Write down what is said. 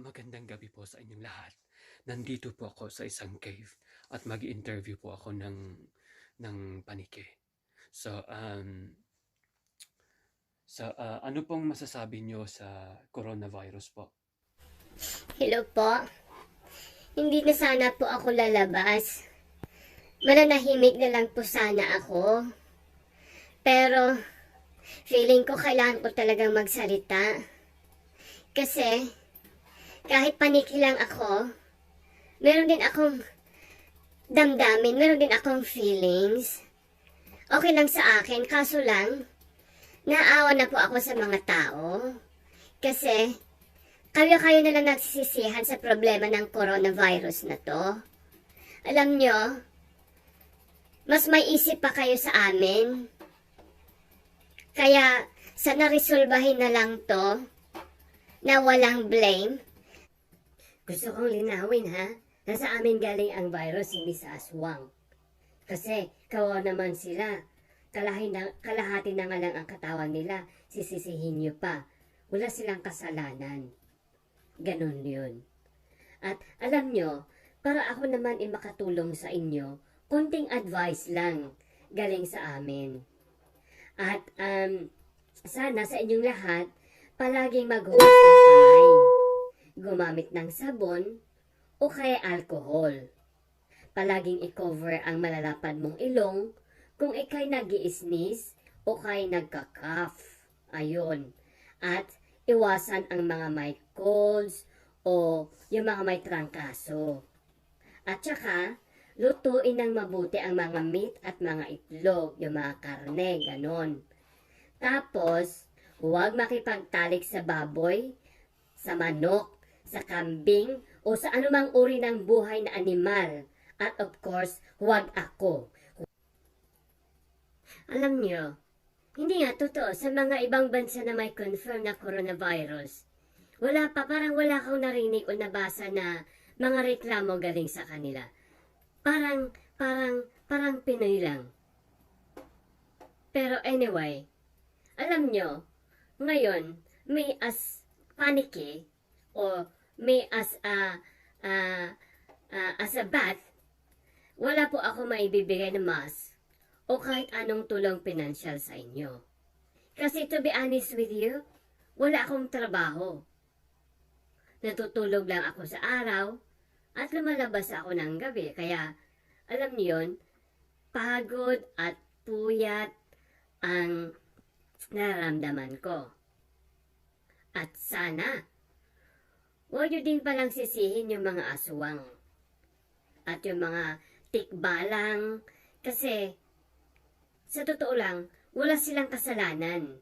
Magandang gabi po sa inyong lahat. Nandito po ako sa isang cave at mag-interview po ako ng paniki. Ano pong masasabi nyo sa coronavirus po? Hello po. Hindi na sana po ako lalabas. Mananahimik na lang po sana ako. Pero, feeling ko kailangan ko talagang magsalita. Kasi, kahit paniki lang ako, meron din akong damdamin, meron din akong feelings. Okay lang sa akin, kaso lang, naawa na po ako sa mga tao. Kasi, kayo na lang nagsisisihan sa problema ng coronavirus na to. Alam nyo, mas may isip pa kayo sa amin. Kaya, sana resolbahin na lang to, na walang blame. Gusto kong linawin ha, na sa amin galing ang virus, hindi sa aswang. Kasi, kawawa naman sila. Kalahati na nga lang ang katawan nila, sisisihin nyo pa. Wala silang kasalanan. Ganon yun. At alam nyo, para ako naman makatulong sa inyo, konting advice lang galing sa amin. At sana sa inyong lahat, palaging maghugas ng kamay. Gumamit ng sabon o kaya alcohol. Palaging i-cover ang malalapad mong ilong kung ikay nag-i-sneeze o kay nagka-cough. Ayun. At iwasan ang mga may colds o yung mga may trangkaso. At saka, lutuin ng mabuti ang mga meat at mga itlog, yung mga karne, ganon. Tapos, huwag makipagtalik sa baboy, sa manok, sa kambing, o sa anumang uri ng buhay na animal. At of course, huwag ako. Alam nyo, hindi nga totoo sa mga ibang bansa na may confirm na coronavirus. Parang wala akong narinig o nabasa na mga reklamo galing sa kanila. Parang Pinoy lang. Pero anyway, alam nyo, ngayon, may as paniki o may as a bath, wala po ako maibibigay na mask o kahit anong tulong pinansyal sa inyo. Kasi to be honest with you, wala akong trabaho. Natutulog lang ako sa araw at lumalabas ako ng gabi. Kaya, alam niyo yun, pagod at puyat ang nararamdaman ko. At sana, huwag nyo din palang sisihin yung mga aswang at yung mga tikbalang kasi sa totoo lang, wala silang kasalanan.